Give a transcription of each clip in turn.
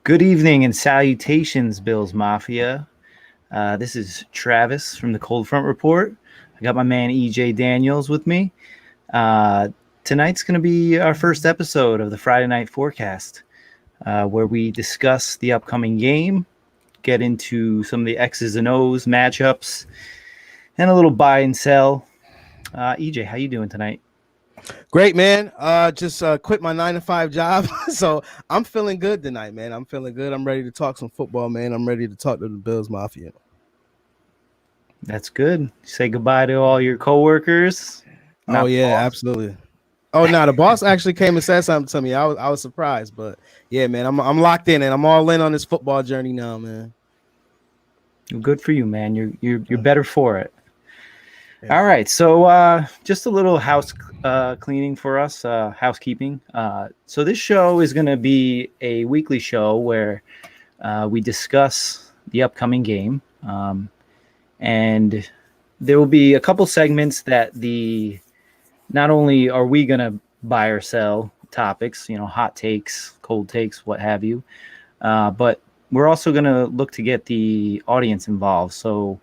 Good evening and salutations, Bills Mafia. This is Travis from the Cold Front Report. I got my man EJ Daniels with me. Uh, Tonight's going to be our first episode of the Friday Night Forecast, where we discuss the upcoming game, get into some of the X's and O's, matchups, and a little buy and sell. EJ, how you doing tonight? Great, man. Just quit my 9 to 5 job, so I'm feeling good tonight, man. I'm feeling good. I'm ready to talk some football, man. I'm ready to talk to the Bills Mafia. That's good. Say goodbye to all your coworkers. Oh Not the yeah, boss. absolutely. Oh no, the boss actually came and said something to me. I was surprised, but yeah, man, I'm locked in and I'm all in on this football journey now, man. Good for you, man. You're better for it. Yeah. All right, so just a little house cleaning for us, housekeeping. So this show is going to be a weekly show where we discuss the upcoming game, and there will be a couple segments that not only are we going to buy or sell topics, hot takes, cold takes, what have you, but we're also going to look to get the audience involved. So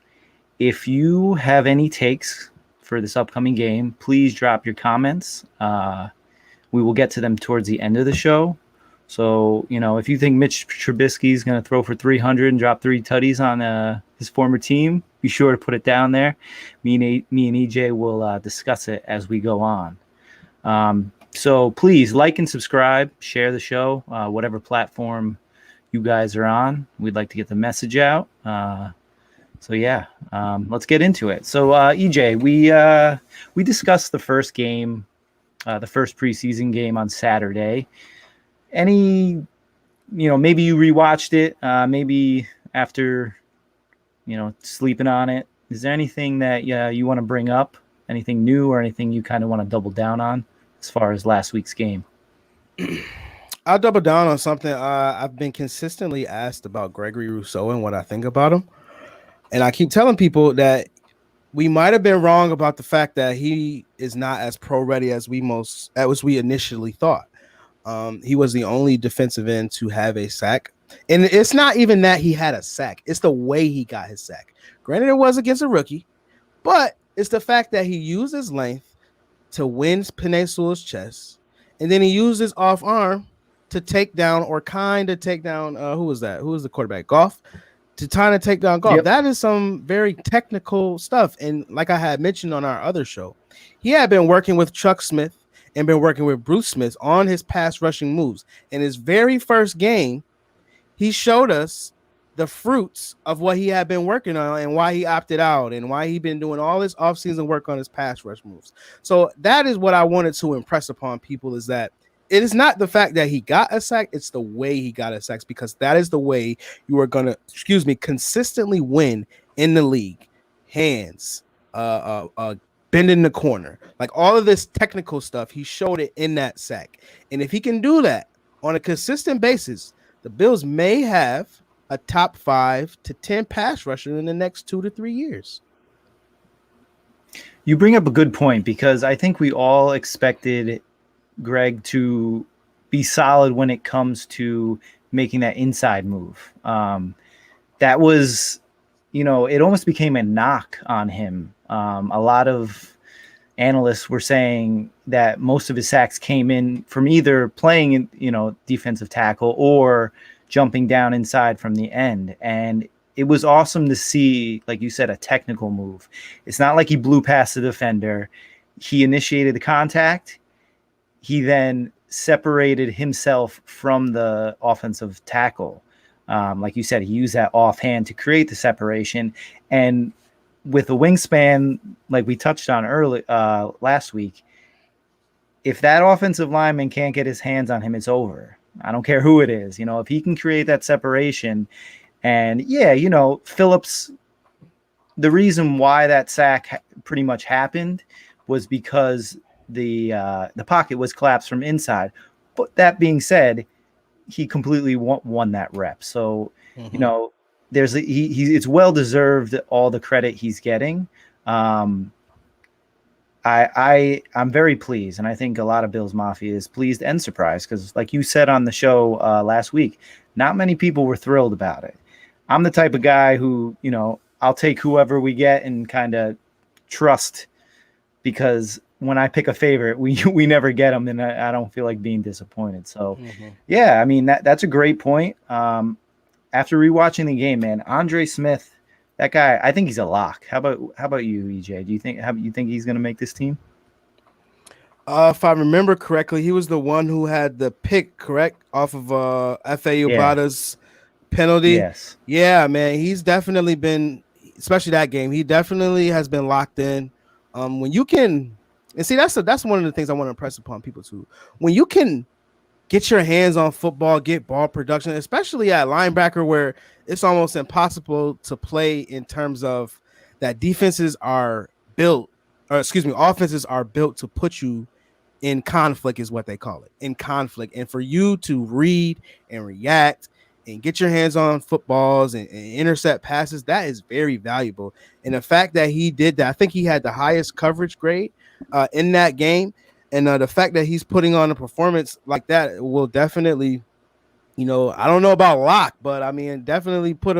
if you have any takes for this upcoming game, please drop your comments. We will get to them towards the end of the show. So, if you think Mitch Trubisky is going to throw for 300 and drop 3 tutties on his former team, be sure to put it down there. Me and EJ will discuss it as we go on. So please like and subscribe, share the show, whatever platform you guys are on. We'd like to get the message out. So yeah, let's get into it. So EJ, we discussed the first game, the first preseason game on Saturday. Maybe you rewatched it, maybe after, sleeping on it. Is there anything that you want to bring up? Anything new or anything you kind of want to double down on as far as last week's game? I'll double down on something. I've been consistently asked about Gregory Rousseau and what I think about him. And I keep telling people that we might have been wrong about the fact that he is not as pro ready as we initially thought. He was the only defensive end to have a sack. And it's not even that he had a sack. It's the way he got his sack. Granted, it was against a rookie, but it's the fact that he used his length to win Penei Sewell's chest. And then he used his off arm to take down who was that? Who was the quarterback? Goff? To try to take down Goff. Yep. That is some very technical stuff. And like I had mentioned on our other show, he had been working with Chuck Smith and been working with Bruce Smith on his pass rushing moves. In his very first game, he showed us the fruits of what he had been working on and why he opted out and why he'd been doing all this offseason work on his pass rush moves. So that is what I wanted to impress upon people, is that it is not the fact that he got a sack, it's the way he got a sack, because that is the way you are going to, consistently win in the league. Hands, bending the corner, like all of this technical stuff, he showed it in that sack. And if he can do that on a consistent basis, the Bills may have a top 5 to 10 pass rusher in the next 2 to 3 years. You bring up a good point, because I think we all expected Greg to be solid when it comes to making that inside move. That was, it almost became a knock on him. A lot of analysts were saying that most of his sacks came in from either playing in, defensive tackle or jumping down inside from the end. And it was awesome to see, like you said, a technical move. It's not like he blew past the defender. He initiated the contact. He then separated himself from the offensive tackle. Like you said, he used that offhand to create the separation. And with a wingspan, like we touched on last week, if that offensive lineman can't get his hands on him, it's over. I don't care who it is. If he can create that separation. And Phillips, the reason why that sack pretty much happened was because the pocket was collapsed from inside. But that being said, he completely won that rep. So, it's well deserved, all the credit he's getting. I'm very pleased, and I think a lot of Bills Mafia is pleased and surprised because, like you said on the show last week, not many people were thrilled about it. I'm the type of guy who, I'll take whoever we get and kind of trust, because when I pick a favorite, we never get them, and I don't feel like being disappointed. So, yeah, I mean that's a great point. After rewatching the game, man, Andre Smith, that guy, I think he's a lock. How about you, EJ? Do you think he's going to make this team? If I remember correctly, he was the one who had the pick, correct, off of F.A. Ubada's penalty. Yes. Yeah, man, he's definitely been, especially that game, he definitely has been locked in. When you can, and see, that's one of the things I want to impress upon people too. When you can get your hands on football, get ball production, especially at linebacker, where it's almost impossible to play in terms of that offenses are built to put you in conflict, is what they call it, in conflict. And for you to read and react and get your hands on footballs and intercept passes, that is very valuable. And the fact that he did that, I think he had the highest coverage grade in that game. And the fact that he's putting on a performance like that will definitely, I don't know about lock, but I mean, definitely put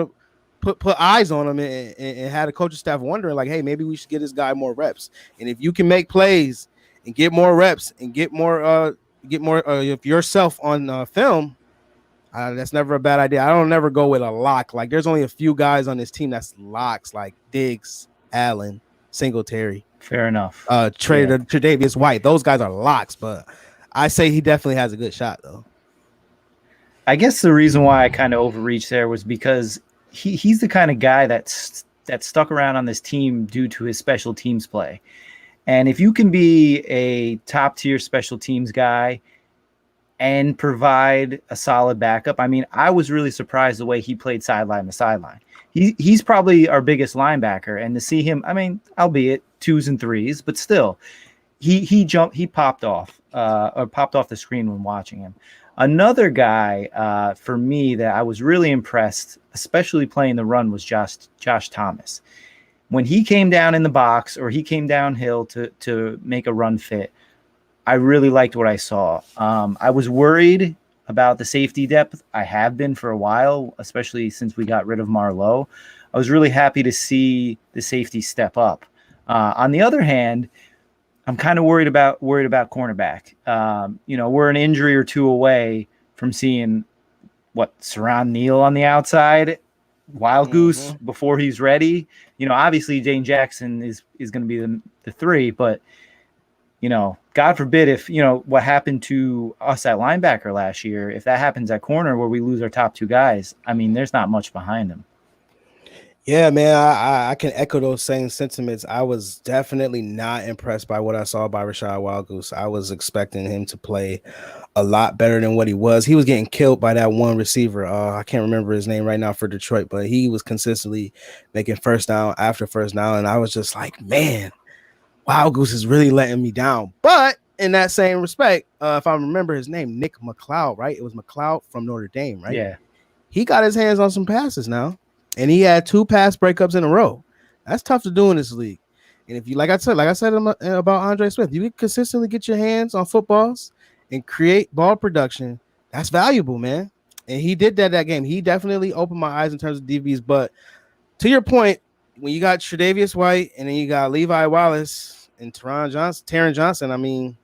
eyes on him and had a coaching staff wondering, like, hey, maybe we should get this guy more reps. And if you can make plays and get more reps and get more of yourself on film, that's never a bad idea. I don't never go with a lock. Like, there's only a few guys on this team that's locks, like Diggs, Allen, Singletary. Fair enough. Tre'Davious White. Those guys are locks, but I say he definitely has a good shot, though. I guess the reason why I kind of overreached there was because he's the kind of guy that's stuck around on this team due to his special teams play. And if you can be a top-tier special teams guy and provide a solid backup, I mean, I was really surprised the way he played sideline to sideline. He's probably our biggest linebacker, and to see him, I mean, albeit 2s and 3s, but still, he popped off the screen when watching him. Another guy for me that I was really impressed, especially playing the run, was Josh Thomas. When he came down in the box or he came downhill to make a run fit, I really liked what I saw. I was worried about the safety depth. I have been for a while, especially since we got rid of Marlowe. I was really happy to see the safety step up. On the other hand, I'm kind of worried about cornerback. We're an injury or two away from seeing Saran Neal on the outside, Wild Goose before he's ready. Obviously Dane Jackson is going to be the 3, but God forbid if what happened to us at linebacker last year, if that happens at corner where we lose our top 2 guys, I mean, there's not much behind them. Yeah, man, I can echo those same sentiments. I was definitely not impressed by what I saw by Rashad Wildgoose. I was expecting him to play a lot better than what he was. He was getting killed by that one receiver. I can't remember his name right now for Detroit, but he was consistently making first down after first down. And I was just like, man, Wildgoose is really letting me down. But in that same respect, if I remember his name, Nick McLeod, right? It was McLeod from Notre Dame, right? Yeah. He got his hands on some passes now. And he had 2 pass breakups in a row. That's tough to do in this league. And if you, like I said about Andre Smith, you can consistently get your hands on footballs and create ball production. That's valuable, man. And he did that game. He definitely opened my eyes in terms of DBs. But to your point, when you got Tre'Davious White and then you got Levi Wallace and Taron Johnson, I mean,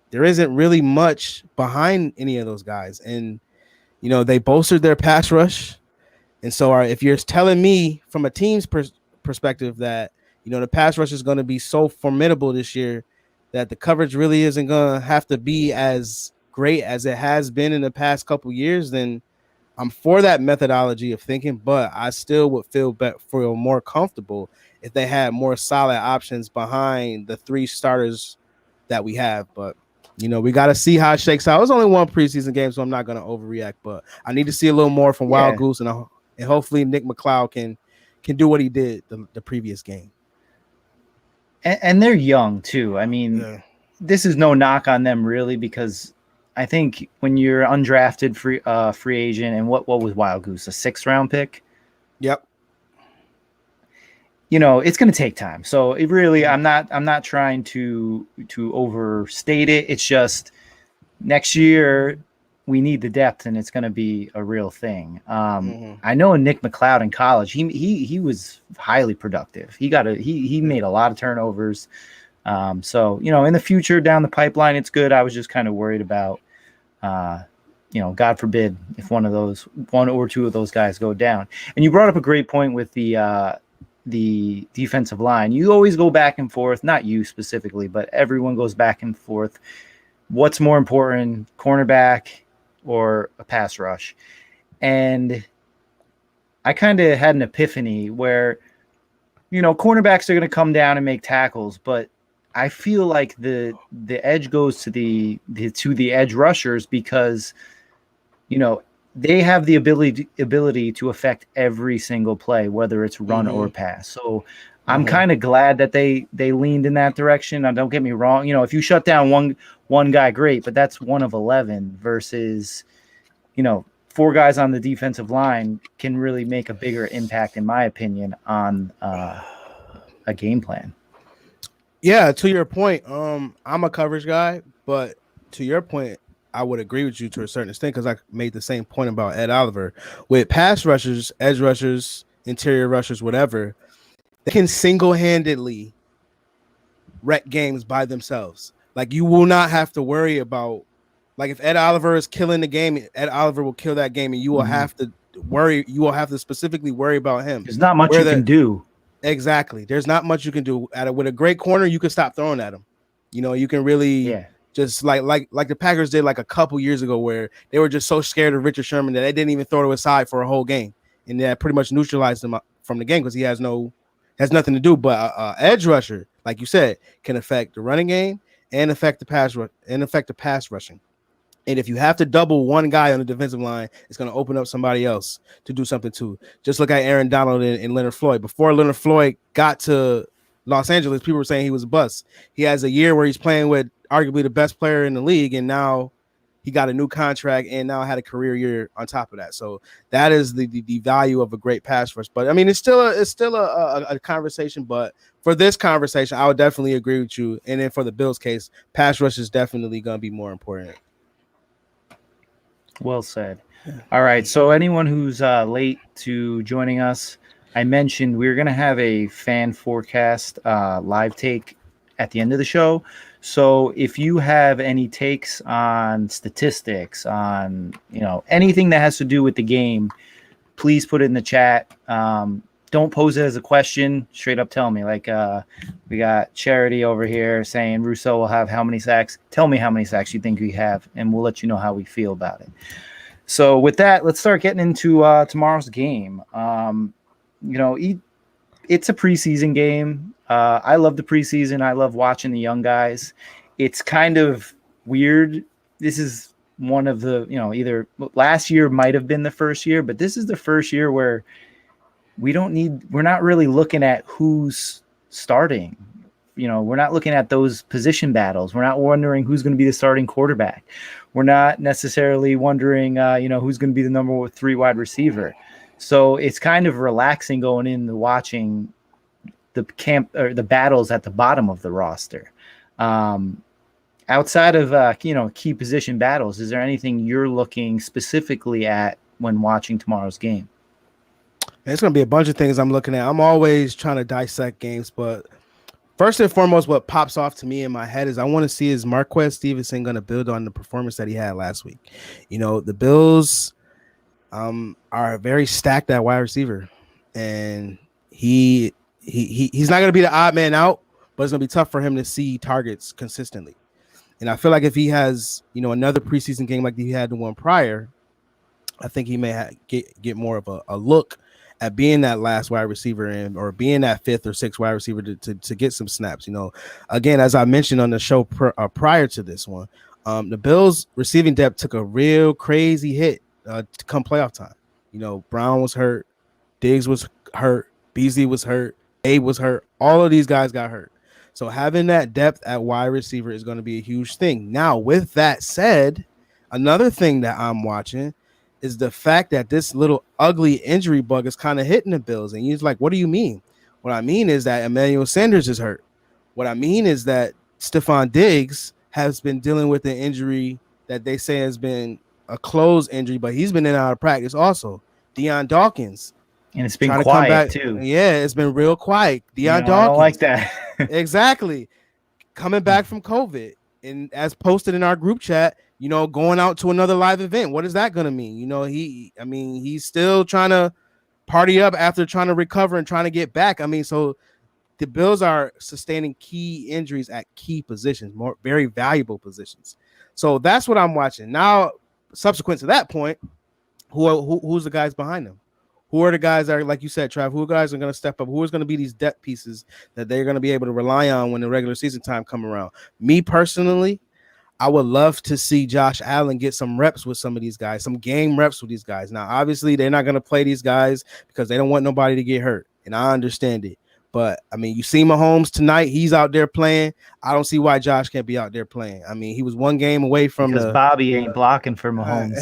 there isn't really much behind any of those guys. And, they bolstered their pass rush. And so if you're telling me from a team's perspective that, the pass rush is going to be so formidable this year that the coverage really isn't going to have to be as great as it has been in the past couple years, then I'm for that methodology of thinking, but I still would feel more comfortable if they had more solid options behind the 3 starters that we have. But, we got to see how it shakes out. It was only one preseason game, so I'm not going to overreact, but I need to see a little more from Wild Goose, and hopefully Nick McLeod can do what he did the previous game. And they're young too. I mean, This is no knock on them really, because I think when you're undrafted free agent, and what was Wild Goose, a 6th round pick? Yep. it's going to take time. So it really, I'm not trying to overstate it. It's just next year we need the depth, and it's going to be a real thing. I know Nick McLeod in college, he was highly productive. He made a lot of turnovers. So in the future down the pipeline, it's good. I was just kind of worried about, God forbid if one or two of those guys go down. And you brought up a great point with the defensive line. You always go back and forth, not you specifically, but everyone goes back and forth. What's more important, cornerback or a pass rush? And I kind of had an epiphany where, cornerbacks are going to come down and make tackles, but I feel like the edge goes to the edge rushers because, they have the ability to affect every single play, whether it's run or pass. So I'm kind of glad that they leaned in that direction. Now, don't get me wrong. If you shut down one guy, great, but that's one of 11 versus, 4 guys on the defensive line can really make a bigger impact, in my opinion, on a game plan. Yeah, to your point, I'm a coverage guy, but to your point, I would agree with you to a certain extent because I made the same point about Ed Oliver. With pass rushers, edge rushers, interior rushers, whatever, they can single-handedly wreck games by themselves. Like, you will not have to worry about, like, if Ed Oliver is killing the game, Ed Oliver will kill that game, and you will have to worry. You will have to specifically worry about him. There's not much you can do. Exactly. There's not much you can do. With a great corner, you can stop throwing at him. You can really just like the Packers did like a couple years ago where they were just so scared of Richard Sherman that they didn't even throw to his side for a whole game. And that pretty much neutralized him from the game because he has nothing to do. But edge rusher, like you said, can affect the running game and affect the pass rushing. And if you have to double one guy on the defensive line, it's going to open up somebody else to do something too. Just look at Aaron Donald and Leonard Floyd. Before Leonard Floyd got to Los Angeles, people were saying he was a bust. He has a year where he's playing with arguably the best player in the league, and now he got a new contract and now had a career year on top of that. So that is the value of a great pass rush. But I mean, it's still a conversation. But for this conversation, I would definitely agree with you. And then for the Bills case, pass rush is definitely going to be more important. Well said. All right. So anyone who's late to joining us, I mentioned we're going to have a fan forecast live take at the end of the show. So if you have any takes on statistics, on anything that has to do with the game, please put it in the chat. Don't pose it as a question. Straight up tell me. Like we got Charity over here saying Rousseau will have how many sacks. Tell me how many sacks you think we have, and we'll let you know how we feel about it. So with that, let's start getting into tomorrow's game. It's a preseason game. I love the preseason. I love watching the young guys. It's kind of weird. This is one of the, either last year might have been the first year, but this is the first year where we're not really looking at who's starting. We're not looking at those position battles. We're not wondering who's going to be the starting quarterback. We're not necessarily wondering, who's going to be the number 3 wide receiver. So it's kind of relaxing going in and watching the camp or the battles at the bottom of the roster. Outside of, key position battles, is there anything you're looking specifically at when watching tomorrow's game? There's going to be a bunch of things I'm looking at. I'm always trying to dissect games, but first and foremost, what pops off to me in my head is I want to see is Marquez Stevenson going to build on the performance that he had last week. The Bills are very stacked at wide receiver, and he's not going to be the odd man out, but it's going to be tough for him to see targets consistently. And I feel like if he has, another preseason game like he had the one prior, I think he may get more of a look at being that last wide receiver or being that 5th or 6th wide receiver to get some snaps. Again, as I mentioned on the show prior to this one, the Bills receiving depth took a real crazy hit to come playoff time. Brown was hurt, Diggs was hurt, Beasley was hurt, Abe was hurt. All of these guys got hurt. So having that depth at wide receiver is going to be a huge thing. Now, with that said, another thing that I'm watching is the fact that this little ugly injury bug is kind of hitting the Bills. And he's like, what do you mean? What I mean is that Emmanuel Sanders is hurt. What I mean is that Stephon Diggs has been dealing with an injury that they say has been a closed injury, but he's been in and out of practice also. Deion Dawkins. And it's been Trying to come quiet back. too. Yeah, it's been real quiet. Deion Dawkins. I don't like that. Exactly. Coming back from COVID. And as posted in our group chat, going out to another live event. What is that going to mean? He's still trying to party up after trying to recover and trying to get back. So the Bills are sustaining key injuries at key positions, very valuable positions. So that's what I'm watching. Now, subsequent to that point, who's the guys behind them? Who are the guys that are, like you said, Trav, who guys are going to step up? Who is going to be these depth pieces that they're going to be able to rely on when the regular season time come around? Me personally, I would love to see Josh Allen get some reps with some of these guys, some game reps with these guys. Now, obviously, they're not going to play these guys because they don't want nobody to get hurt, and I understand it. But, you see Mahomes tonight. He's out there playing. I don't see why Josh can't be out there playing. He was one game away from because Bobby ain't blocking for Mahomes.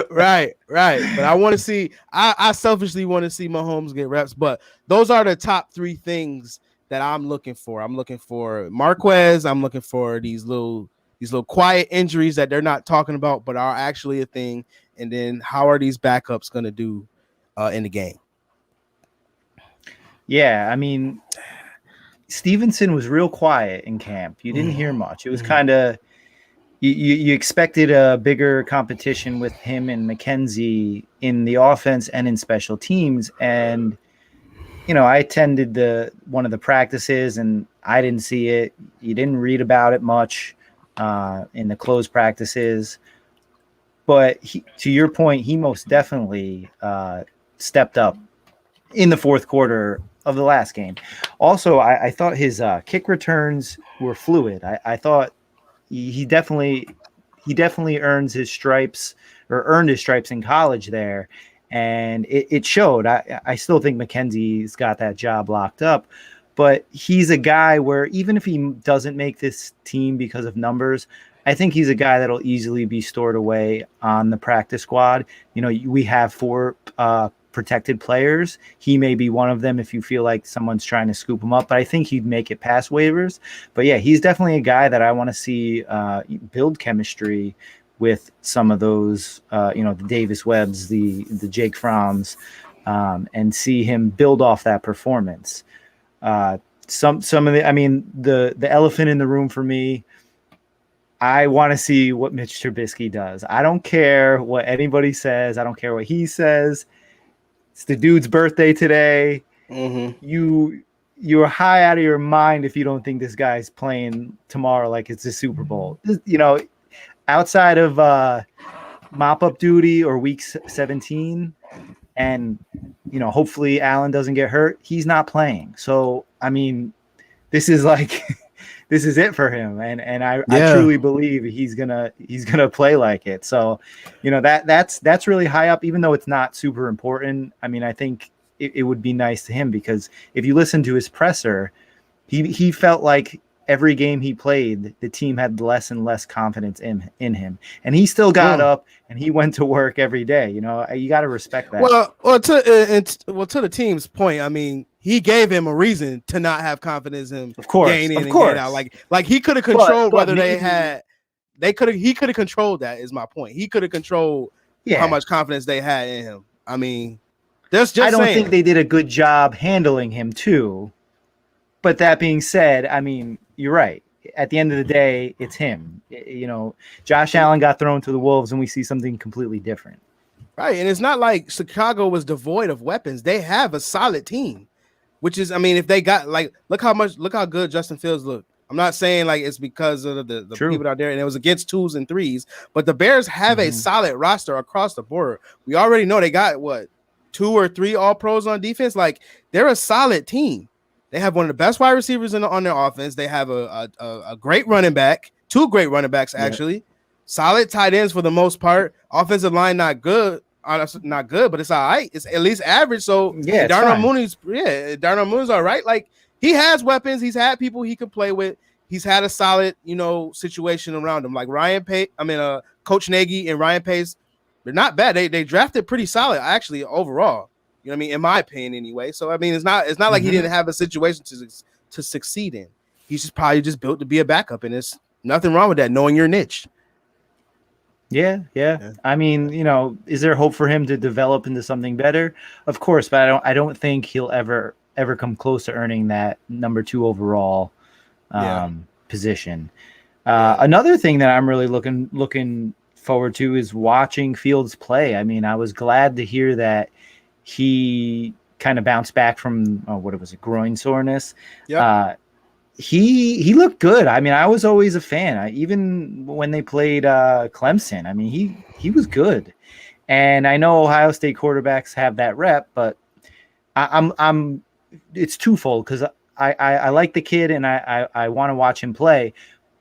Right. But I want to see – I selfishly want to see Mahomes get reps. But those are the top three things that I'm looking for. I'm looking for Marquez. I'm looking for these little quiet injuries that they're not talking about but are actually a thing. And then how are these backups going to do in the game? Yeah, Stevenson was real quiet in camp. You didn't hear much. It was kind of you expected a bigger competition with him and McKenzie in the offense and in special teams. And I attended one of the practices and I didn't see it. You didn't read about it much in the closed practices. But to your point, he most definitely stepped up in the fourth quarter of the last game. Also, I thought his kick returns were fluid. I thought he definitely earned his stripes in college there, and it showed. I still think McKenzie's got that job locked up, but he's a guy where even if he doesn't make this team because of numbers, I think he's a guy that'll easily be stored away on the practice squad. We have 4 protected players. He may be one of them if you feel like someone's trying to scoop him up, but I think he'd make it past waivers. But yeah, he's definitely a guy that I want to see build chemistry with some of those, the Davis Webbs, the Jake Fromms, and see him build off that performance. Some of the elephant in the room for me, I want to see what Mitch Trubisky does. I don't care what anybody says. I don't care what he says. It's the dude's birthday today. Mm-hmm. You're high out of your mind if you don't think this guy's playing tomorrow like it's a Super Bowl. Outside of mop-up duty or week 17, and hopefully Allen doesn't get hurt, he's not playing. So this is like this is it for him, and I truly believe he's gonna play like it. So, that's really high up, even though it's not super important. I think it would be nice to him because if you listen to his presser, he felt like every game he played, the team had less and less confidence in him, and he still got up and he went to work every day. You got to respect that. Well, to the team's point, he gave him a reason to not have confidence in him. Of course, getting in and getting out. Like he could have controlled whether he could have controlled that. Is my point. He could have controlled how much confidence they had in him. I don't think they did a good job handling him too. But that being said, you're right. At the end of the day, it's him. Josh Allen got thrown to the wolves, and we see something completely different. Right, and it's not like Chicago was devoid of weapons. They have a solid team, which is, if they got look how good Justin Fields looked. I'm not saying it's because of the people out there, and it was against 2s and 3s. But the Bears have a solid roster across the board. We already know they got 2 or 3 All Pros on defense. They're a solid team. They have one of the best wide receivers on their offense. They have a great running back, 2 great running backs actually. Yeah. Solid tight ends for the most part. Offensive line not good, but it's all right. It's at least average. So yeah, Darnell Mooney's all right. He has weapons. He's had people he could play with. He's had a solid, situation around him. Coach Nagy and Ryan Pace, they're not bad. They drafted pretty solid actually overall. You know what I mean? In my opinion, anyway. So I mean, it's not like he didn't have a situation to succeed in. He's just probably just built to be a backup, and there's nothing wrong with that. Knowing your niche. Yeah. I mean, is there hope for him to develop into something better? Of course, but I don't think he'll ever come close to earning that number 2 overall position. Another thing that I'm really looking forward to is watching Fields play. I mean, I was glad to hear that he kind of bounced back from what was it, groin soreness. Yeah. He looked good. I mean, I was always a fan. Even when they played Clemson, I mean, he was good. And I know Ohio State quarterbacks have that rep, but I'm it's twofold because I like the kid and I want to watch him play,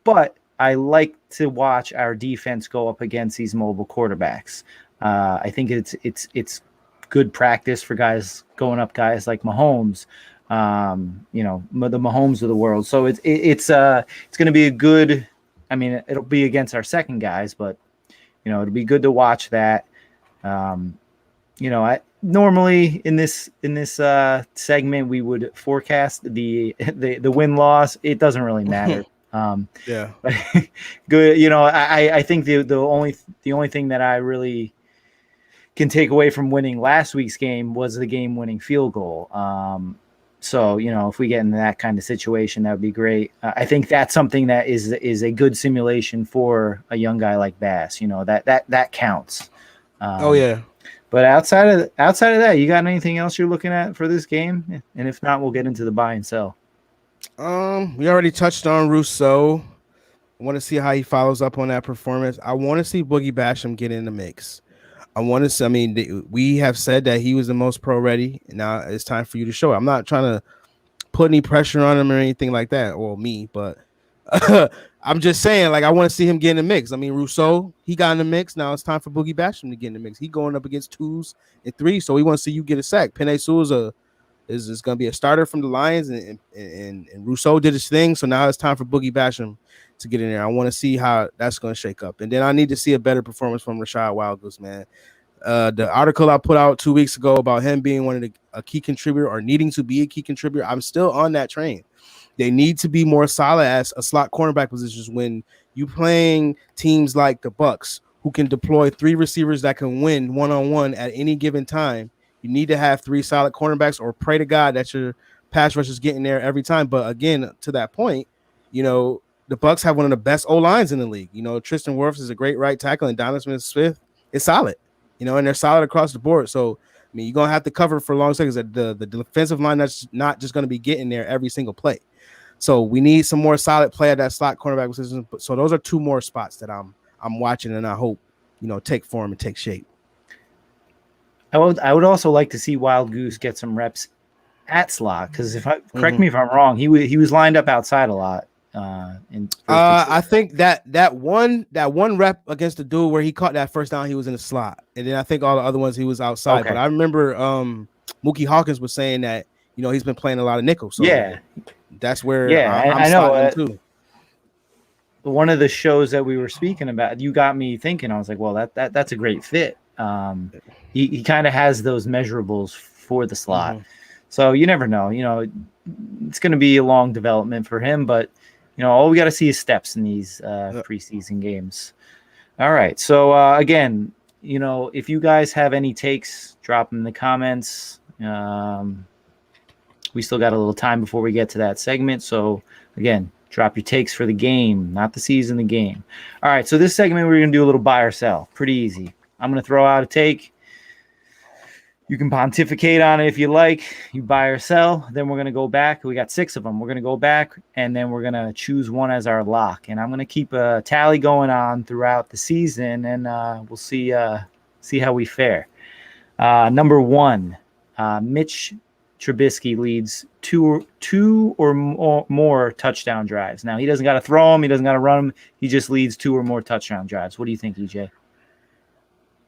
but I like to watch our defense go up against these mobile quarterbacks. I think it's good practice for guys like Mahomes, the Mahomes of the world. So it's going to be a good. I mean, it'll be against our second guys, but it'll be good to watch that. I normally in this segment we would forecast the win-loss. It doesn't really matter. But good. I think the only thing that I really can take away from winning last week's game was the game-winning field goal. So if we get in that kind of situation, that would be great. I think that's something that is a good simulation for a young guy like Bass. That counts. But outside of that, you got anything else you're looking at for this game? And if not, we'll get into the buy and sell. We already touched on Rousseau. I want to see how he follows up on that performance. I want to see Boogie Basham get in the mix. We have said that he was the most pro ready. Now it's time for you to show it. I'm not trying to put any pressure on him or anything like that, or me, but I'm just saying, I want to see him get in the mix. I mean, Rousseau, he got in the mix. Now it's time for Boogie Basham to get in the mix. He going up against 2s and 3s, so we want to see you get a sack. Penei Sewell is going to be a starter from the Lions, and Rousseau did his thing, so now it's time for Boogie Basham to get in there. I want to see how that's going to shake up, and then I need to see a better performance from Rashad Wildgoose, man. The article I put out 2 weeks ago about him being a key contributor or needing to be a key contributor, I'm still on that train. They need to be more solid as a slot cornerback positions when you playing teams like the Bucs, who can deploy 3 receivers that can win one-on-one at any given time. You need to have 3 solid cornerbacks, or pray to God that your pass rush is getting there every time. But again, to that point, the Bucs have one of the best O-lines in the league. Tristan Wirfs is a great right tackle, and Donovan Smith is solid. And they're solid across the board. So, I mean, you're going to have to cover for long seconds. The defensive line that's not just going to be getting there every single play. So we need some more solid play at that slot cornerback position. So those are 2 more spots that I'm watching, and I hope, take form and take shape. I would also like to see Wild Goose get some reps at slot, because correct me if I'm wrong, he was lined up outside a lot. I think that one rep against the dude where he caught that first down, he was in the slot, and then I think all the other ones he was outside. Okay. But I remember Mookie Hawkins was saying that he's been playing a lot of nickel. So that's where I know too. One of the shows that we were speaking about, you got me thinking. I was like, well, that's a great fit. He kind of has those measurables for the slot. So you never know. It's going to be a long development for him, but all we got to see is steps in these preseason games. All right. So again, if you guys have any takes, drop them in the comments. We still got a little time before we get to that segment. So again, drop your takes for the game, not the season, the game. All right. So this segment, we're going to do a little buy or sell. Pretty easy. I'm going to throw out a take. You can pontificate on it if you like. You buy or sell. Then we're going to go back. We got 6 of them. We're going to go back, and then we're going to choose one as our lock. And I'm going to keep a tally going on throughout the season, and we'll see how we fare. Number 1, Mitch Trubisky leads two or more touchdown drives. Now, he doesn't got to throw them. He doesn't got to run them. He just leads 2 or more touchdown drives. What do you think, EJ?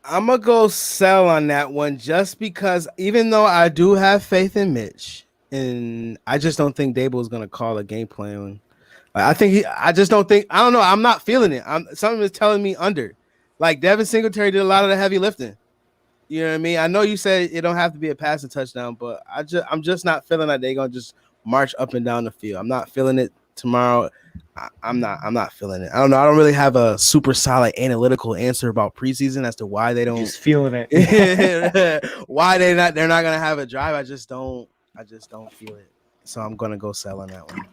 I'm going to go sell on that one, just because even though I do have faith in Mitch, and I just don't think Dable is going to call a game plan. I don't know. I'm not feeling it. Something is telling me under. Like, Devin Singletary did a lot of the heavy lifting. You know what I mean? I know you said it don't have to be a passing touchdown, but I'm just not feeling like they're gonna just march up and down the field. I'm not feeling it tomorrow. I'm not feeling it. I don't know. I don't really have a super solid analytical answer about preseason as to why they don't Just feeling it. why they're not gonna have a drive. I just don't feel it. So I'm gonna go sell on that one.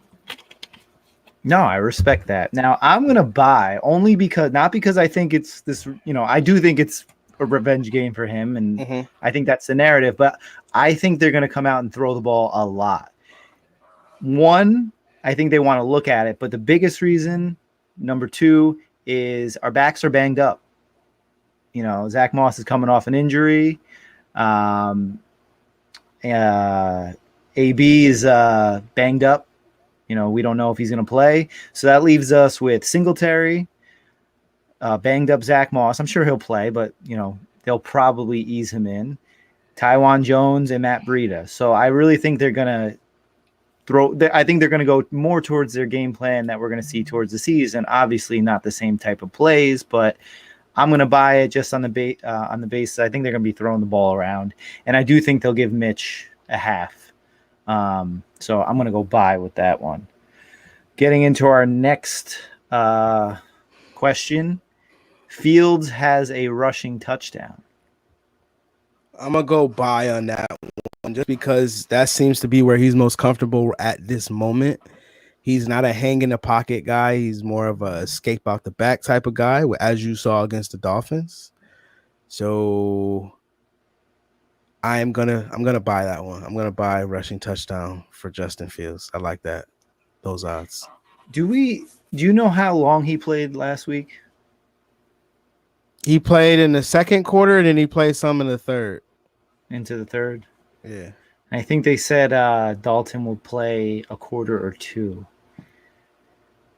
No, I respect that. Now I'm gonna buy only because not because I think it's this. I do think it's a revenge game for him, and I think that's the narrative. But I think they're gonna come out and throw the ball a lot. One, I think they want to look at it, but the biggest reason, number two, is our backs are banged up. Zach Moss is coming off an injury. AB is banged up. We don't know if he's going to play. So that leaves us with Singletary, banged up Zach Moss. I'm sure he'll play, but, they'll probably ease him in. Tywan Jones and Matt Breida. So I really think they're going to I think they're going to go more towards their game plan that we're going to see towards the season. Obviously not the same type of plays, but I'm going to buy it just on the basis. I think they're going to be throwing the ball around, and I do think they'll give Mitch a half. So I'm going to go buy with that one. Getting into our next question, Fields has a rushing touchdown. I'm going to go buy on that one just because that seems to be where he's most comfortable at this moment. He's not a hang in the pocket guy. He's more of a escape out the back type of guy, as you saw against the Dolphins. So I'm gonna buy that one. I'm gonna buy rushing touchdown for Justin Fields. I like that. Those odds. Do you know how long he played last week? He played in the second quarter, and then he played some in the third. Into the third? Yeah. I think they said Dalton will play a quarter or two.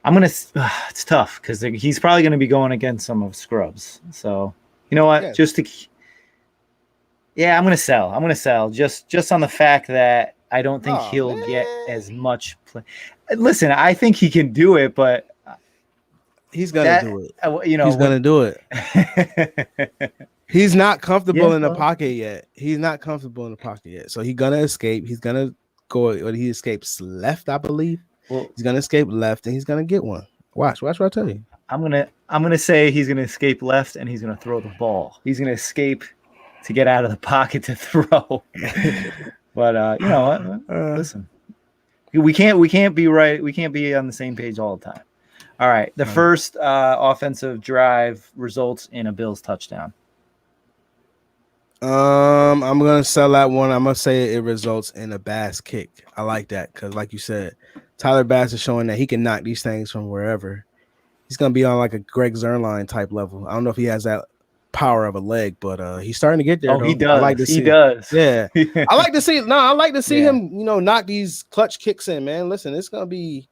It's tough because he's probably going to be going against some of Scrubs. So, you know what? Yeah. I'm going to sell just on the fact that I don't think he'll get as much play. Listen, I think he can do it, but he's going to do it. He's going to do it. He's not comfortable in the pocket yet. So he's going to escape. He's going to go. He escapes left, I believe. Well, he's going to escape left, and he's going to get one. Watch what I tell you. I'm gonna say he's going to escape left, and he's going to throw the ball. He's going to escape to get out of the pocket to throw. But you know what? Listen, we can't be right. We can't be on the same page all the time. All right. The first offensive drive results in a Bills touchdown. I'm gonna sell that one. I'm gonna say it results in a Bass kick. I like that because, like you said, Tyler Bass is showing that he can knock these things from wherever. He's gonna be on like a Greg Zuerlein type level. I don't know if he has that power of a leg, but he's starting to get there. Oh, he does. I like to see. He does. Yeah, I like to see. No, I like to see him. Knock these clutch kicks in, man. Listen, it's gonna be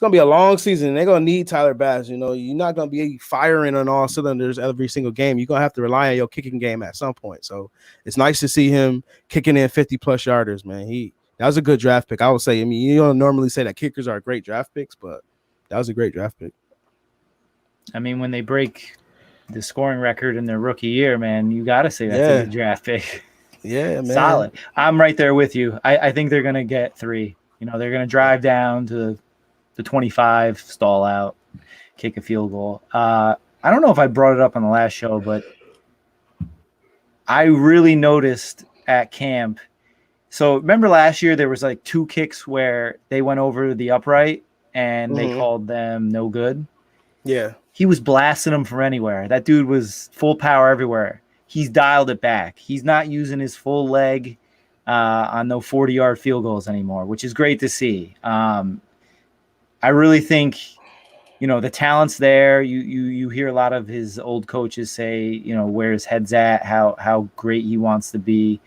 a long season. They're gonna need Tyler Bass. You're not gonna be firing on all cylinders every single game. You're gonna have to rely on your kicking game at some point. So it's nice to see him kicking in 50+ yarders, man. That was a good draft pick. I would say. I mean, you don't normally say that kickers are great draft picks, but that was a great draft pick. I mean, when they break the scoring record in their rookie year, man, you got to say that's a good draft pick. Yeah, man. Solid. I'm right there with you. I think they're going to get 3. They're going to drive down to the 25, stall out, kick a field goal. I don't know if I brought it up on the last show, but I really noticed at camp. So remember last year there was like 2 kicks where they went over the upright and they called them no good. Yeah. He was blasting them from anywhere. That dude was full power everywhere. He's dialed it back. He's not using his full leg on no 40-yard field goals anymore, which is great to see. I really think, the talent's there. You hear a lot of his old coaches say, where his head's at, how great he wants to be.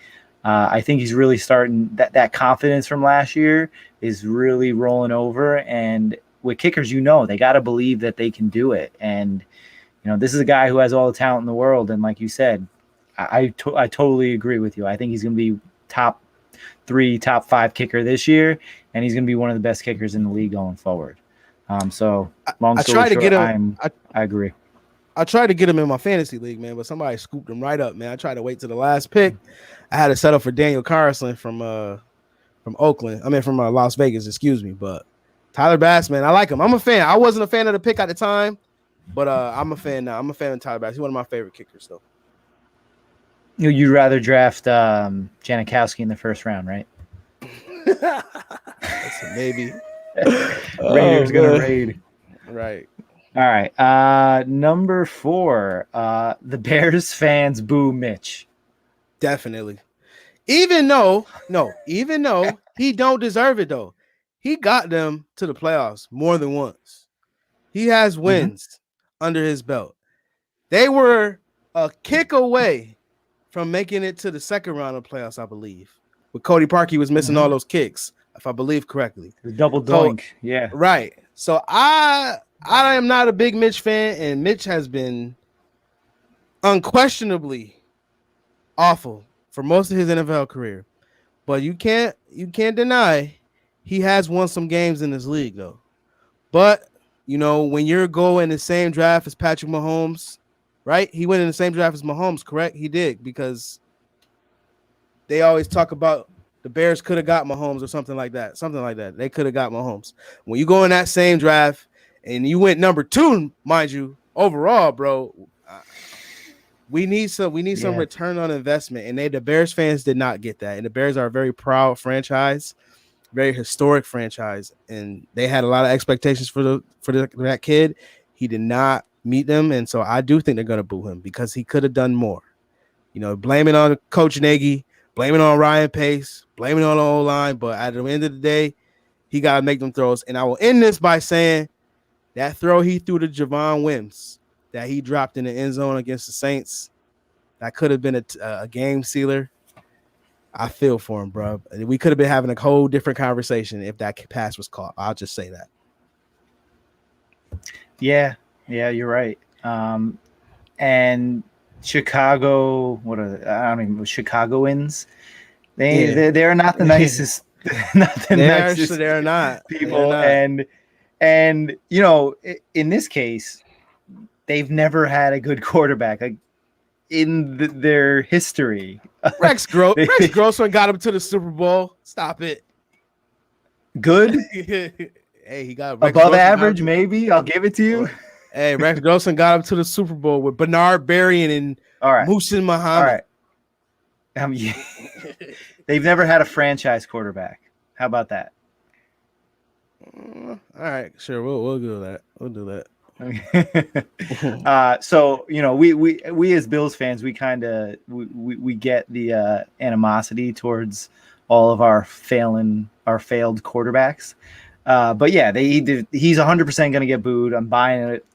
I think he's really starting that confidence from last year is really rolling over. And with kickers, they got to believe that they can do it. And, this is a guy who has all the talent in the world. And like you said, I totally agree with you. I think he's going to be top 3, top 5 kicker this year. And he's going to be one of the best kickers in the league going forward. So long story short, I agree. I tried to get him in my fantasy league, man, but somebody scooped him right up, man. I tried to wait to the last pick. I had to settle for Daniel Carlson from Oakland. I mean from Las Vegas, excuse me. But Tyler Bass, man, I like him. I'm a fan. I wasn't a fan of the pick at the time, but I'm a fan now. I'm a fan of Tyler Bass. He's one of my favorite kickers, though. You'd rather draft Janikowski in the first round, right? That's a maybe. Raiders gonna raid. Right. All right. Number 4. The Bears fans boo Mitch. Definitely. Even though he don't deserve it, though. He got them to the playoffs more than once. He has wins under his belt. They were a kick away from making it to the second round of playoffs, I believe. With Cody Parkey was missing all those kicks, if I believe correctly. The double doink, yeah. Right. So I am not a big Mitch fan, and Mitch has been unquestionably awful for most of his NFL career. But you can't deny he has won some games in this league, though. But when you're going the same draft as Patrick Mahomes, right? He went in the same draft as Mahomes, correct? He did, because they always talk about the Bears could have got Mahomes or something like that. They could have got Mahomes. When you go in that same draft and you went number 2, mind you, overall, bro, we need some return on investment. And the Bears fans did not get that. And the Bears are a very proud franchise, very historic franchise, and they had a lot of expectations for that kid. He did not meet them, and so I do think they're going to boo him because he could have done more. Blame it on Coach Nagy, blame it on Ryan Pace, blame it on the O-line, but at the end of the day, he got to make them throws. And I will end this by saying that throw he threw to Javon Wims that he dropped in the end zone against the Saints, that could have been a game sealer. I feel for him, bro. We could have been having a whole different conversation if that pass was caught. I'll just say that. Yeah, you're right. And Chicago, what are they? I don't even know. Chicagoans. They're not the nicest. Not the nicest. They're not people. They're not. And in this case, they've never had a good quarterback. Like in their history. Rex Grossman got him to the Super Bowl. Stop it. Good. Hey, he got above average, maybe. I'll give it to you. Hey, Rex Grossman got him to the Super Bowl with Bernard Berrien and Muhsin Muhammad. All right. They've never had a franchise quarterback. How about that? All right, sure. We'll do that. We'll do that. So we as Bills fans, we kind of we get the animosity towards all of our failed quarterbacks, but yeah, he's 100% going to get booed. I'm buying it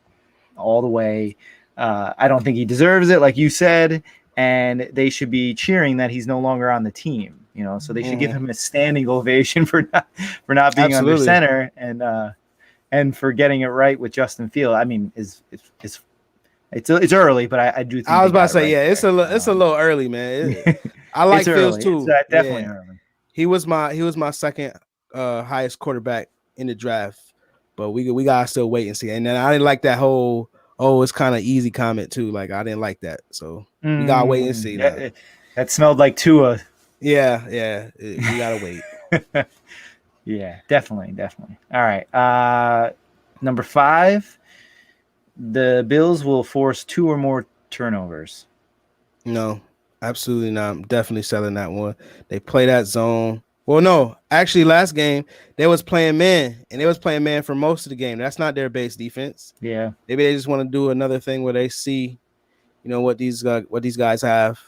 all the way. I don't think he deserves it, like you said, and they should be cheering that he's no longer on the team. So they should give him a standing ovation for not being under center and for getting it right with Justin Fields. I mean, it's early, but I do think I was about to say, right it's a little early, man. I like Fields too. It's definitely early. He was my second highest quarterback in the draft, but we gotta still wait and see. And then I didn't like that whole it's kind of easy comment too. Like I didn't like that, so we gotta wait and see. That smelled like Tua. Yeah, you gotta wait. Yeah, definitely. All right. Number 5, the Bills will force 2 or more turnovers. No, absolutely not. I'm definitely selling that one. They play that zone. Well, no, actually, last game they was playing man, and they was playing man for most of the game. That's not their base defense. Yeah, maybe they just want to do another thing where they see, what these guys have.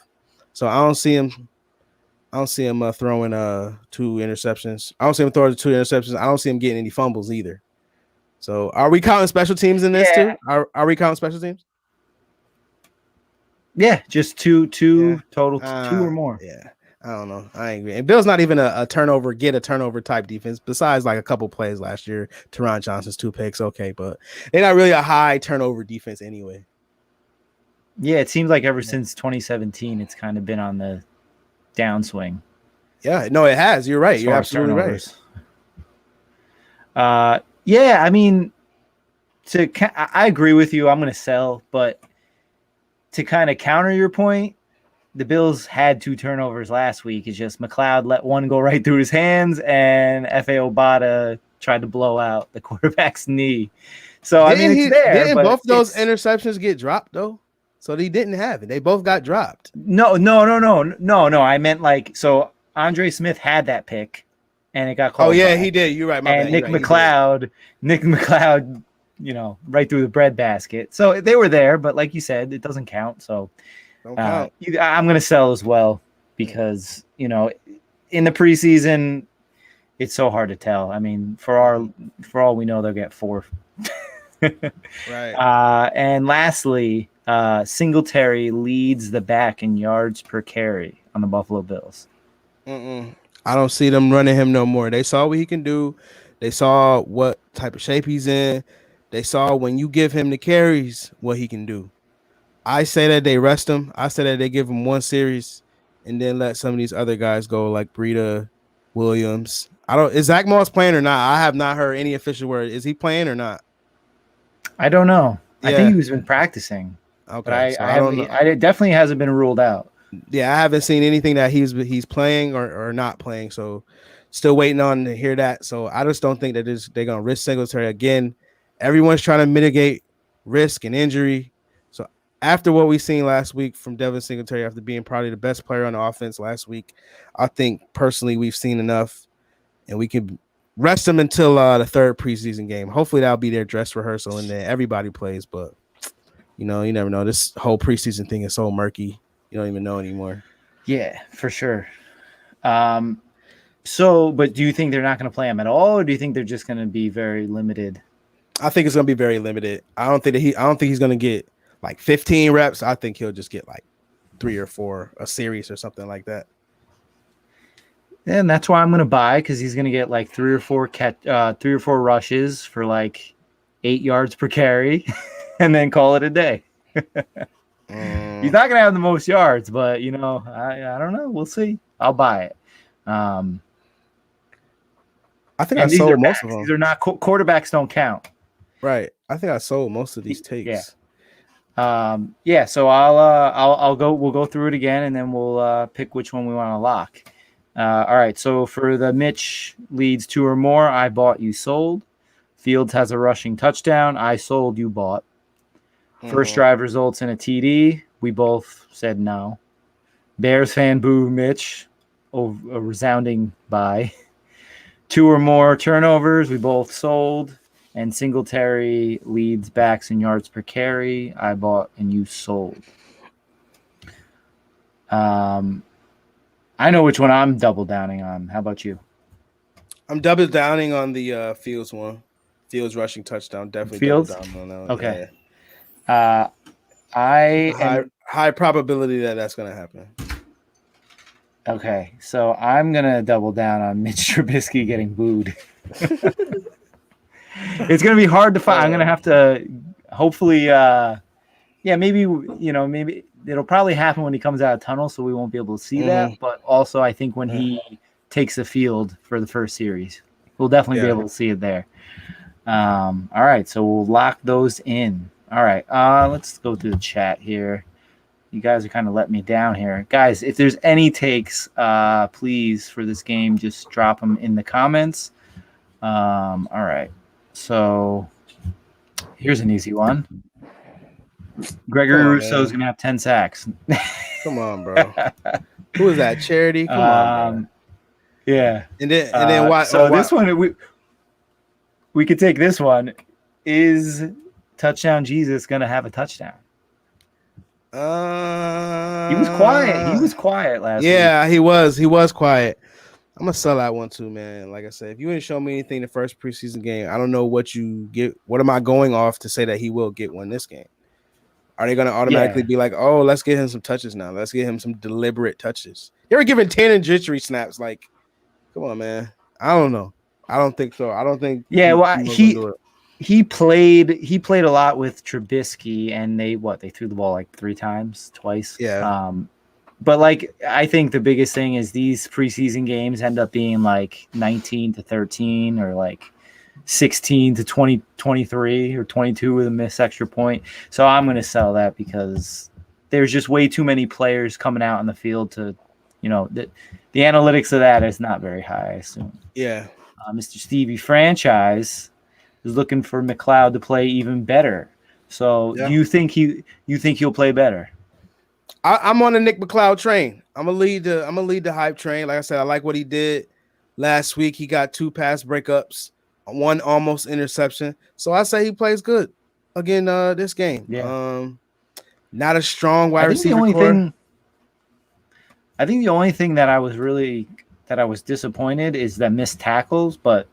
So I don't see him throwing 2 interceptions. I don't see him throwing 2 interceptions. I don't see him getting any fumbles either. So are we counting special teams in this too? Are we counting special teams? Yeah, just two total, 2 or more. Yeah, I don't know. I agree. And Bill's not even a turnover type defense. Besides, like a couple plays last year, Teron Johnson's 2 picks, okay, but they're not really a high turnover defense anyway. Yeah, it seems like ever since 2017, it's kind of been on the downswing. Yeah, no, it has. You're right. You're absolutely right. Yeah, I mean, I agree with you. I'm going to sell, but to kind of counter your point, the Bills had 2 turnovers last week. It's just McLeod let one go right through his hands, and F.A. Obata tried to blow out the quarterback's knee. So, I mean, it's there. Didn't but both those interceptions get dropped, though? So he didn't have it. They both got dropped. No. I meant like, so Andre Smith had that pick, and it got called. Oh, yeah, back. he did. You're right. My and bad. Nick McLeod, right through the breadbasket. So they were there, but like you said, it doesn't count. So don't count. I'm going to sell as well because, in the preseason, it's so hard to tell. I mean, for all we know, they'll get 4. Right. And lastly, Singletary leads the back in yards per carry on the Buffalo Bills. I don't see them running him no more. They saw what he can do. They saw what type of shape he's in. They saw when you give him the carries, what he can do. I say that they rest him. I say that they give him 1 series and then let some of these other guys go like Breida, Williams. Is Zach Moss playing or not? I have not heard any official word. Is he playing or not? I don't know. Yeah. I think he was been practicing. Okay, but so I don't know. It definitely hasn't been ruled out. Yeah, I haven't seen anything that he's playing or not playing. So still waiting on to hear that. So I just don't think that they're going to risk Singletary again. Everyone's trying to mitigate risk and injury. So after what we've seen last week from Devin Singletary, after being probably the best player on the offense last week, I think personally we've seen enough, and we can rest him until the 3rd preseason game. Hopefully that'll be their dress rehearsal, and then everybody plays. But you never know. This whole preseason thing is so murky. You don't even know anymore. Yeah, for sure. But do you think they're not going to play him at all, or do you think they're just going to be very limited? I think it's going to be very limited. I don't think he's going to get like 15 reps. I think he'll just get like 3 or 4 a series or something like that. And that's why I'm going to buy, because he's going to get like 3 or 4 rushes for like 8 yards per carry, and then call it a day. He's not going to have the most yards, but I don't know. We'll see. I'll buy it. I think I sold most of them. These are not quarterbacks. Don't count. Right. I think I sold most of these takes. Yeah. So I'll go. We'll go through it again, and then we'll pick which one we want to lock. All right. So for the Mitch leads 2 or more, I bought, you sold. Fields has a rushing touchdown. I sold, you bought. First drive results in a TD. We both said no. Bears fan boo Mitch. A resounding buy. 2 or more turnovers. We both sold. And Singletary leads backs in yards per carry. I bought and you sold. I know which one I'm double downing on. How about you? I'm double downing on the Fields one. Fields rushing touchdown. Definitely Fields? Double down on that one. Okay. Yeah. High probability that's going to happen. Okay, so I'm going to double down on Mitch Trubisky getting booed. It's going to be hard to find. I'm going to have to hopefully maybe it'll probably happen when he comes out of tunnel, so we won't be able to see that, but also I think when he takes the field for the first series, we'll definitely be able to see it there. All right, so we'll lock those in. All right, let's go through the chat here. You guys are kind of letting me down here. Guys, if there's any takes, please, for this game, just drop them in the comments. All right. So here's an easy one. Gregory Rousseau is going to have 10 sacks. Come on, bro. Who is that? Charity? Come on, bro. Yeah. And then why? So this one, we could take this one. Is Touchdown Jesus going to have a touchdown? He was quiet. He was quiet last week. Yeah, he was quiet. I'm gonna sell that one too, man. Like I said, if you didn't show me anything the first preseason game, I don't know what you get. What am I going off to say that he will get one this game? Are they gonna automatically be like, oh, let's get him some touches now? Let's get him some deliberate touches. They were giving 10 and jittery snaps. Like, come on, man. I don't know. I don't think so. I don't think. Yeah, he played a lot with Trubisky, and they threw the ball like 3 times, twice. Yeah. But like, I think the biggest thing is these preseason games end up being like 19-13 or like 16-23 or 22 with a missed extra point. So I'm going to sell that because there's just way too many players coming out on the field to, the analytics of that is not very high, I assume. Yeah. Mr. Stevie Franchise is looking for McLeod to play even better. So do you think he'll play better? I'm on the Nick McLeod train. I'm gonna lead the hype train. Like I said, I like what he did last week. He got 2 pass breakups, 1 almost interception. So I say he plays good again this game. Yeah. Not a strong wide receiver core. I think the only thing that I was disappointed is that missed tackles, but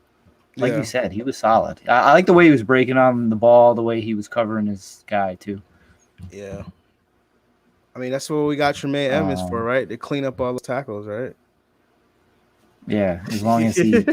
like you said, he was solid. I like the way he was breaking on the ball, the way he was covering his guy too. Yeah. I mean, that's what we got Tremaine Edmonds for, right? To clean up all the tackles, right? Yeah, as long as he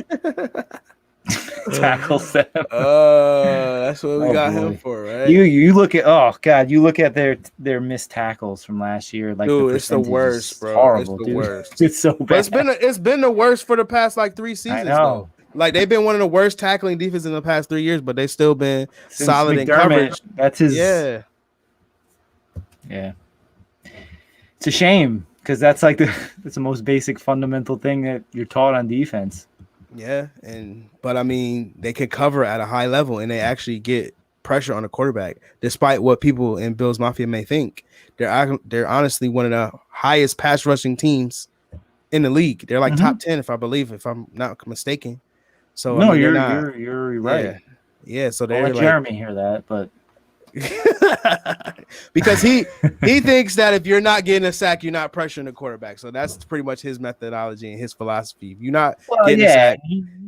tackles them. That's what we got him for, right? You look at their missed tackles from last year. Like, dude, it's the worst, bro. Horrible, it's the worst. It's so bad. But it's been the worst for the past 3 seasons, though. Like, they've been one of the worst tackling defenses in the past 3 years, but they've still been solid in coverage. That's his. Yeah. It's a shame because that's like that's the most basic fundamental thing that you're taught on defense. Yeah, but I mean, they can cover at a high level and they actually get pressure on the quarterback, despite what people in Bills Mafia may think. They're honestly one of the highest pass rushing teams in the league. They're like top 10, if I'm not mistaken. So no, I mean, you're right. Yeah. So I'll let Jeremy hear that, but because he thinks that if you're not getting a sack, you're not pressuring the quarterback. So that's pretty much his methodology and his philosophy. If you're not getting a sack,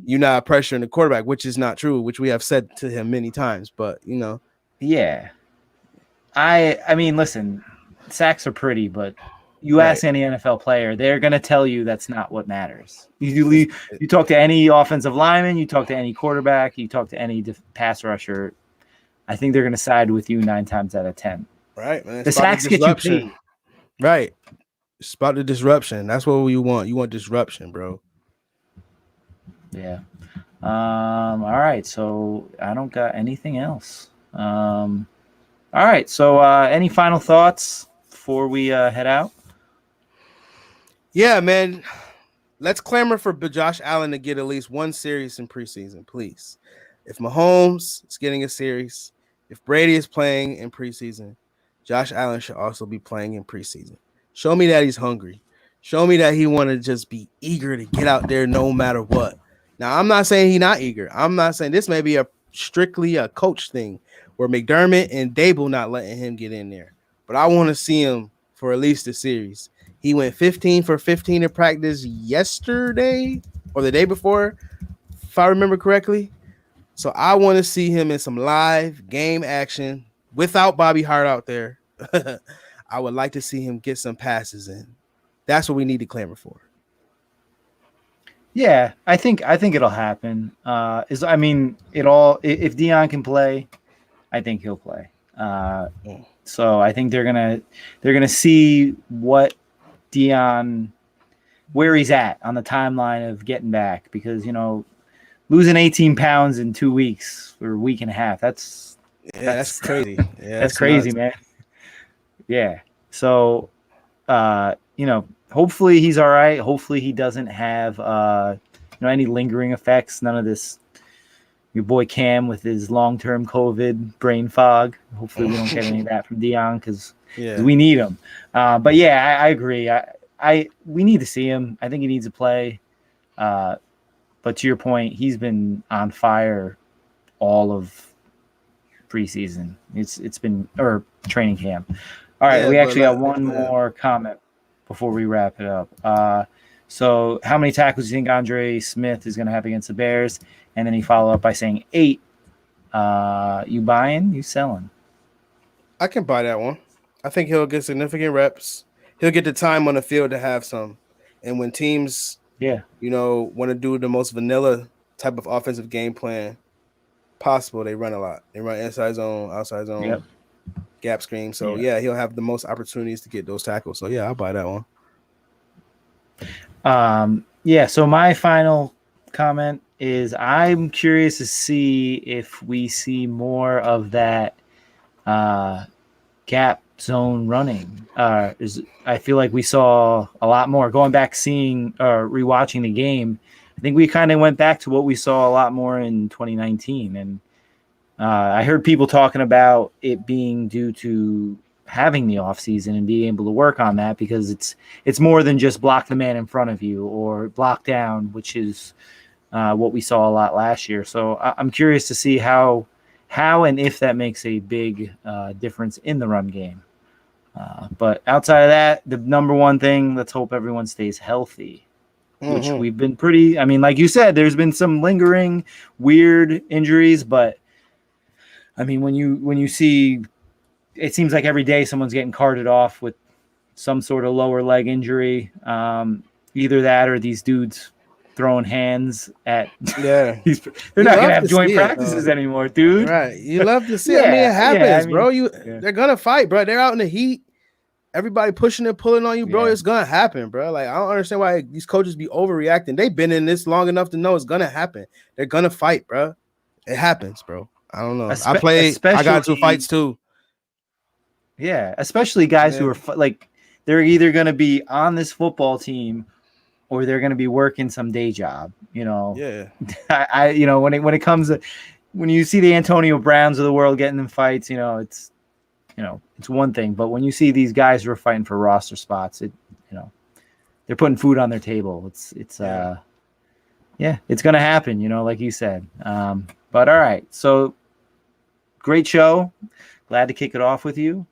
you're not pressuring the quarterback, which is not true, which we have said to him many times. But yeah. I mean, listen, sacks are pretty, but you ask any NFL player, they're going to tell you that's not what matters. You talk to any offensive lineman, you talk to any quarterback, you talk to any pass rusher, I think they're going to side with you 9 times out of 10. Right, man. The sacks get you paid. Right. It's about the disruption. That's what you want. You want disruption, bro. Yeah. All right. So I don't got anything else. All right. So any final thoughts before we head out? Yeah, man. Let's clamor for Josh Allen to get at least 1 series in preseason, please. If Mahomes is getting a series, if Brady is playing in preseason, Josh Allen should also be playing in preseason. Show me that he's hungry. Show me that he want to just be eager to get out there no matter what. Now, I'm not saying he's not eager. I'm not saying this may be strictly a coach thing where McDermott and Dable not letting him get in there. But I want to see him for at least a series. He went 15 for 15 in practice yesterday or the day before, if I remember correctly. So I want to see him in some live game action without Bobby Hart out there. I would like to see him get some passes in. That's what we need to clamor for. Yeah, I think it'll happen. If Deion can play, I think he'll play. So I think they're gonna see what Deion, where he's at on the timeline of getting back, because losing 18 pounds in 2 weeks or a week and a half, that's crazy. Yeah, that's crazy, man. Yeah. So, hopefully he's all right. Hopefully he doesn't have, any lingering effects. None of this, your boy Cam with his long-term COVID brain fog. Hopefully we don't get any of that from Deion because we need him. But yeah, I agree. We need to see him. I think he needs to play. But to your point, he's been on fire all of preseason. It's been training camp. All right, we actually got one more comment before we wrap it up. So how many tackles do you think Andre Smith is going to have against the Bears? And then he followed up by saying 8. You buying? You selling? I can buy that one. I think he'll get significant reps. He'll get the time on the field to have some. And when teams want to do the most vanilla type of offensive game plan possible, they run a lot. They run inside zone, outside zone, gap screen. So, he'll have the most opportunities to get those tackles. So, I'll buy that one. So my final comment is I'm curious to see if we see more of that gap zone running. I feel like we saw a lot more going back, seeing or rewatching the game. I think we kind of went back to what we saw a lot more in 2019. And I heard people talking about it being due to having the offseason and being able to work on that, because it's more than just block the man in front of you or block down, which is what we saw a lot last year. So I'm curious to see how and if that makes a big difference in the run game. But outside of that, the number one thing, let's hope everyone stays healthy, which we've been pretty, I mean, like you said, there's been some lingering weird injuries, but I mean, when you see, it seems like every day someone's getting carted off with some sort of lower leg injury. Either that or these dudes throwing hands at they're not gonna have joint practices anymore, dude. Right. You love to see it. I mean, it happens, bro. They're gonna fight, bro. They're out in the heat. Everybody pushing and pulling on you, bro. It's gonna happen, bro. Like, I don't understand why these coaches be overreacting. They've been in this long enough to know it's gonna happen. They're gonna fight, bro. It happens, bro. I don't know. I got into fights too. Yeah, especially guys who are like, they're either gonna be on this football team or they're going to be working some day job, you know. Yeah. I you know, when it comes to, when you see the Antonio Browns of the world getting in fights, it's one thing, but when you see these guys who are fighting for roster spots, they're putting food on their table. It's it's going to happen, like you said. But all right. So great show. Glad to kick it off with you.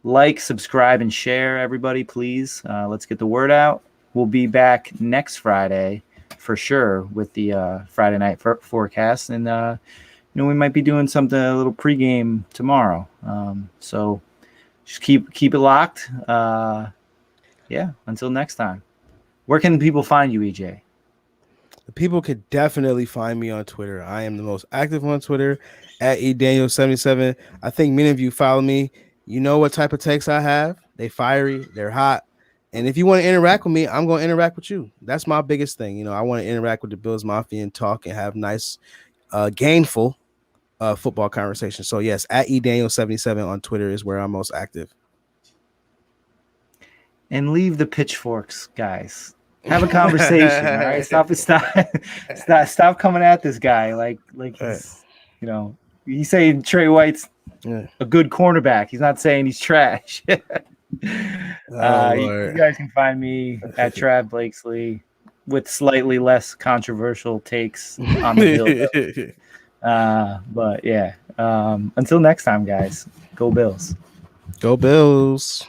Like, subscribe, and share, everybody, please. Let's get the word out. We'll be back next Friday for sure with the Friday night forecast, and we might be doing something, a little pregame tomorrow. So just keep it locked. Until next time. Where can people find you, EJ? People could definitely find me on Twitter. I am the most active on Twitter at eDaniel77. I think many of you follow me. You know what type of takes I have. They fiery, they're hot. And if you want to interact with me, I'm going to interact with you. That's my biggest thing. I want to interact with the Bills Mafia and talk and have nice, gainful football conversations. So, yes, at eDaniel77 on Twitter is where I'm most active. And leave the pitchforks, guys. Have a conversation, all right? Stop coming at this guy like he's, he's saying Trey White's a good cornerback. He's not saying he's trash. You guys can find me at Trav Blakesley with slightly less controversial takes on the Bills. But yeah, until next time, guys, go Bills. Go Bills.